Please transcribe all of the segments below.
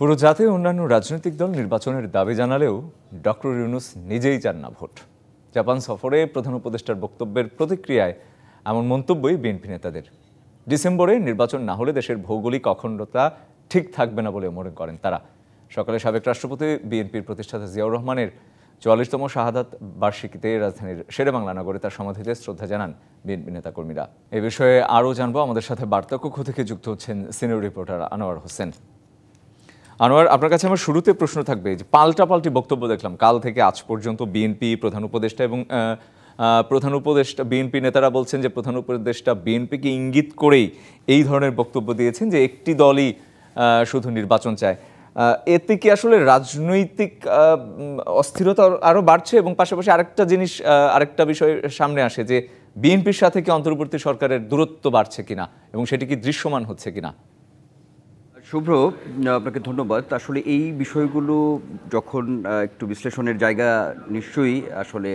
পুরো জাতি অন্যান্য রাজনৈতিক দল নির্বাচনের দাবি জানালেও ডক্টর ইউনূস নিজেই চান না ভোট। জাপান সফরে প্রধান উপদেষ্টার বক্তব্যের প্রতিক্রিয়ায় এমন মন্তব্যই বিএনপি নেতাদের। ডিসেম্বরে নির্বাচন না হলে দেশের ভৌগোলিক অখণ্ডতা ঠিক থাকবে না বলে মনে করেন তারা। সকালে সাবেক রাষ্ট্রপতি বিএনপির প্রতিষ্ঠাতা জিয়াউর রহমানের ৪৪তম শাহাদাত বার্ষিকীতে রাজধানীর শেরেবাংলা নগরে তার সমাধিতে শ্রদ্ধা জানান বিএনপি নেতাকর্মীরা। এ বিষয়ে আরও জানবো, আমাদের সাথে বার্তা কক্ষ থেকে যুক্ত হচ্ছেন সিনিয়র রিপোর্টার আনোয়ার হোসেন। আনোয়ার, আপনার কাছে আমার শুরুতে প্রশ্ন থাকবে যে পাল্টাপাল্টি বক্তব্য দেখলাম কাল থেকে আজ পর্যন্ত বিএনপি প্রধান উপদেষ্টা এবং বিএনপি নেতারা বলছেন যে প্রধান উপদেষ্টা বিএনপিকে ইঙ্গিত করেই এই ধরনের বক্তব্য দিয়েছেন যে একটি দলই শুধু নির্বাচন চায়। এতে কি আসলে রাজনৈতিক অস্থিরতা আরও বাড়ছে? এবং পাশাপাশি আরেকটা বিষয় সামনে আসে যে বিএনপির সাথে কি অন্তর্বর্তী সরকারের দূরত্ব বাড়ছে কিনা এবং সেটি কি দৃশ্যমান হচ্ছে কিনা? শুভ্র, আপনাকে ধন্যবাদ। আসলে এই বিষয়গুলো যখন একটু বিশ্লেষণের জায়গা নিশ্চয়ই আসলে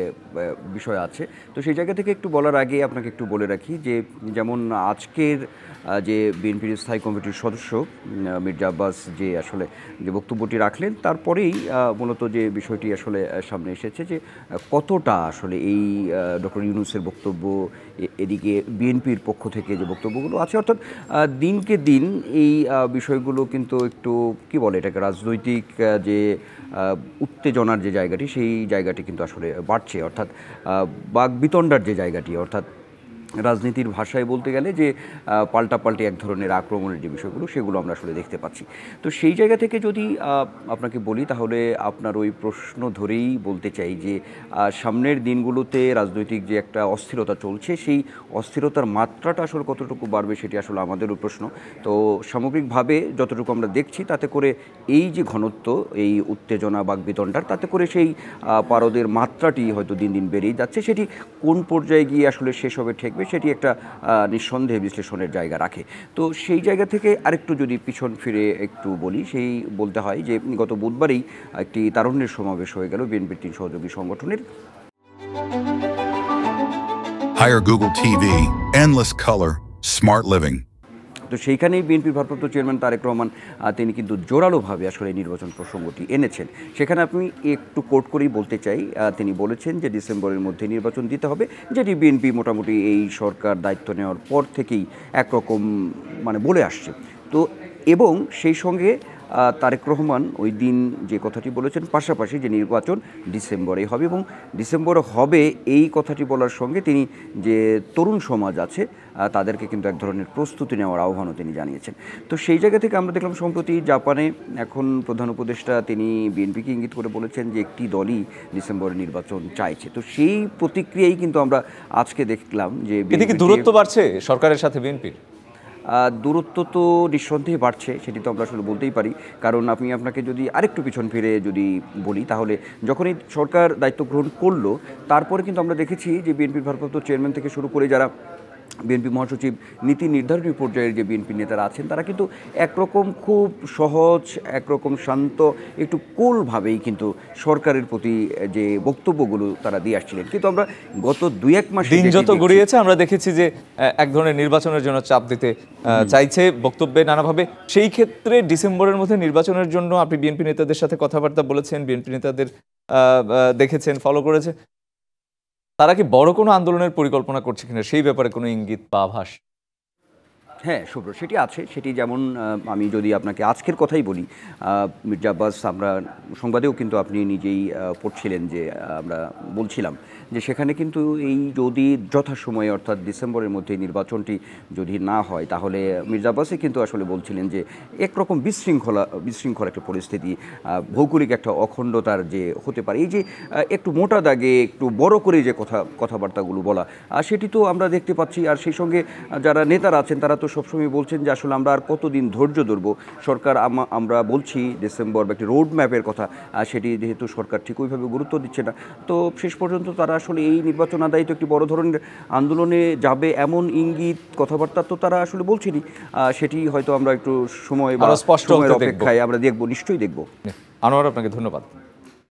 বিষয় আছে, তো সেই জায়গা থেকে একটু বলার আগে আপনাকে একটু বলে রাখি যে যেমন আজকের যে বিএনপির স্থায়ী কমিটির সদস্য মির্জা আব্বাস যে আসলে যে বক্তব্যটি রাখলেন, তারপরেই মূলত যে বিষয়টি আসলে সামনে এসেছে যে কতটা আসলে এই ডক্টর ইউনূসের বক্তব্য, এদিকে বিএনপির পক্ষ থেকে যে বক্তব্যগুলো আছে, অর্থাৎ দিনকে দিন এই বিষয়গুলো কিন্তু একটু কি বলে এটাকে রাজনৈতিক যে উত্তেজনার যে জায়গাটি, সেই জায়গাটি কিন্তু আসলে বাড়ছে, অর্থাৎ বাকবিতণ্ডার যে জায়গাটি, অর্থাৎ রাজনীতির ভাষায় বলতে গেলে যে পাল্টাপাল্টি এক ধরনের আক্রমণের যে বিষয়গুলো, সেগুলো আমরা আসলে দেখতে পাচ্ছি। তো সেই জায়গা থেকে যদি আপনাকে বলি, তাহলে আপনার ওই প্রশ্ন ধরেই বলতে চাই যে সামনের দিনগুলোতে রাজনৈতিক যে একটা অস্থিরতা চলছে, সেই অস্থিরতার মাত্রাটা আসলে কতটুকু বাড়বে সেটি আসলে আমাদেরও প্রশ্ন। তো সামগ্রিকভাবে যতটুকু আমরা দেখছি, তাতে করে এই যে ঘনত্ব, এই উত্তেজনা বাকবিতণ্ডার, তাতে করে সেই পারদের মাত্রাটি হয়তো দিন দিন বেড়েই যাচ্ছে। সেটি কোন পর্যায়ে গিয়ে আসলে শেষ হবে ঠেকবে, সেটি একটা নিঃসন্দেহে বিশ্লেষণের জায়গা রাখে। তো সেই জায়গা থেকে আরেকটু যদি পিছন ফিরে একটু বলি, সেই বলতে হয় যে গত বুধবারেই একটি তারুণ্যের সমাবেশ হয়ে গেল বিএনপির ৩ সহযোগী সংগঠনের। Hire Google TV, endless color, smart living. তো সেইখানেই বিএনপির ভারপ্রাপ্ত চেয়ারম্যান তারেক রহমান তিনি কিন্তু জোরালোভাবে আসলে নির্বাচন প্রসঙ্গটি এনেছেন। সেখানে আমি একটু কোট করেই বলতে চাই, তিনি বলেছেন যে ডিসেম্বরের মধ্যে নির্বাচন দিতে হবে, যেটি বিএনপি মোটামুটি এই সরকার দায়িত্ব নেওয়ার পর থেকেই একরকম বলে আসছে। তো এবং সেই সঙ্গে তারেক রহমান ওই দিন যে কথাটি বলেছেন, পাশাপাশি যে নির্বাচন ডিসেম্বরেই হবে এবং ডিসেম্বরে হবে এই কথাটি বলার সঙ্গে তিনি যে তরুণ সমাজ আছে তাদেরকে কিন্তু এক ধরনের প্রস্তুতি নেওয়ার আহ্বানও তিনি জানিয়েছেন। তো সেই জায়গা থেকে আমরা দেখলাম সম্প্রতি জাপানে এখন প্রধান উপদেষ্টা তিনি বিএনপিকে ইঙ্গিত করে বলেছেন যে একটি দলই ডিসেম্বরে নির্বাচন চাইছে। তো সেই প্রতিক্রিয়াই কিন্তু আমরা আজকে দেখলাম যে দূরত্ব বাড়ছে সরকারের সাথে বিএনপির। দূরত্ব তো নিঃসন্দেহে বাড়ছে, সেটি তো আমরা আসলে বলতেই পারি। কারণ আমি আপনাকে যদি আরেকটু পিছন ফিরে যদি বলি, তাহলে যখন এই সরকার দায়িত্ব গ্রহণ করলো, তারপরে কিন্তু আমরা দেখেছি যে বিএনপির ভারপ্রাপ্ত চেয়ারম্যান থেকে শুরু করে যারা বিএনপি মহাসচিব, নীতি নির্ধারণী পর্যায়ের যে বিএনপি নেতারা আছেন, তারা কিন্তু একরকম খুব সহজ, একরকম শান্ত, একটু কুলভাবেই কিন্তু সরকারের প্রতি যে বক্তব্যগুলো তারা দিয়ে আসছিলেন। কিন্তু আমরা গত 2-1 মাস দিন যত গড়িয়েছে আমরা দেখেছি যে এক ধরনের নির্বাচনের জন্য চাপ দিতে চাইছে বক্তব্যে নানাভাবে। সেই ক্ষেত্রে ডিসেম্বরের মধ্যে নির্বাচনের জন্য আপনি বিএনপি নেতাদের সাথে কথাবার্তা বলেছেন, বিএনপি নেতাদের দেখেছেন, ফলো করেছে, তারা কি বড় কোনো আন্দোলনের পরিকল্পনা করছে কিনা সেই ব্যাপারে কোনো ইঙ্গিত বা আভাস? হ্যাঁ শুভ্র, সেটি আছে। সেটি যেমন আমি যদি আপনাকে আজকের কথাই বলি, মির্জা আব্বাস, আমরা সংবাদেও কিন্তু আপনি নিজেই পড়ছিলেন যে আমরা বলছিলাম যে সেখানে কিন্তু এই যদি যথাসময়ে অর্থাৎ ডিসেম্বরের মধ্যে নির্বাচনটি যদি না হয়, তাহলে মির্জা আব্বাসই কিন্তু আসলে বলছিলেন যে একরকম বিশৃঙ্খল একটা পরিস্থিতি, ভৌগোলিক একটা অখণ্ডতার যে হতে পারে, এই যে একটু মোটা দাগে একটু বড় করে যে কথাবার্তাগুলো বলা, সেটি তো আমরা দেখতে পাচ্ছি। আর সেই সঙ্গে যারা নেতারা আছেন তারা তো সবসময় বলছেন যে আসলে আমরা আর কতদিন ধৈর্য ধরবো, সরকার আমরা বলছি ডিসেম্বর বা একটি রোড ম্যাপের কথা, সেটি যেহেতু সরকার ঠিক ওইভাবে গুরুত্ব দিচ্ছে না, তো শেষ পর্যন্ত তারা আসলে এই নির্বাচন আদায়িত একটি বড় ধরনের আন্দোলনে যাবে এমন ইঙ্গিত কথাবার্তা তো তারা আসলে বলছেনি। সেটি হয়তো আমরা একটু সময় বা সময়ের অপেক্ষায় আমরা দেখবো, নিশ্চয়ই দেখবো। আনোয়ার, আপনাকে ধন্যবাদ।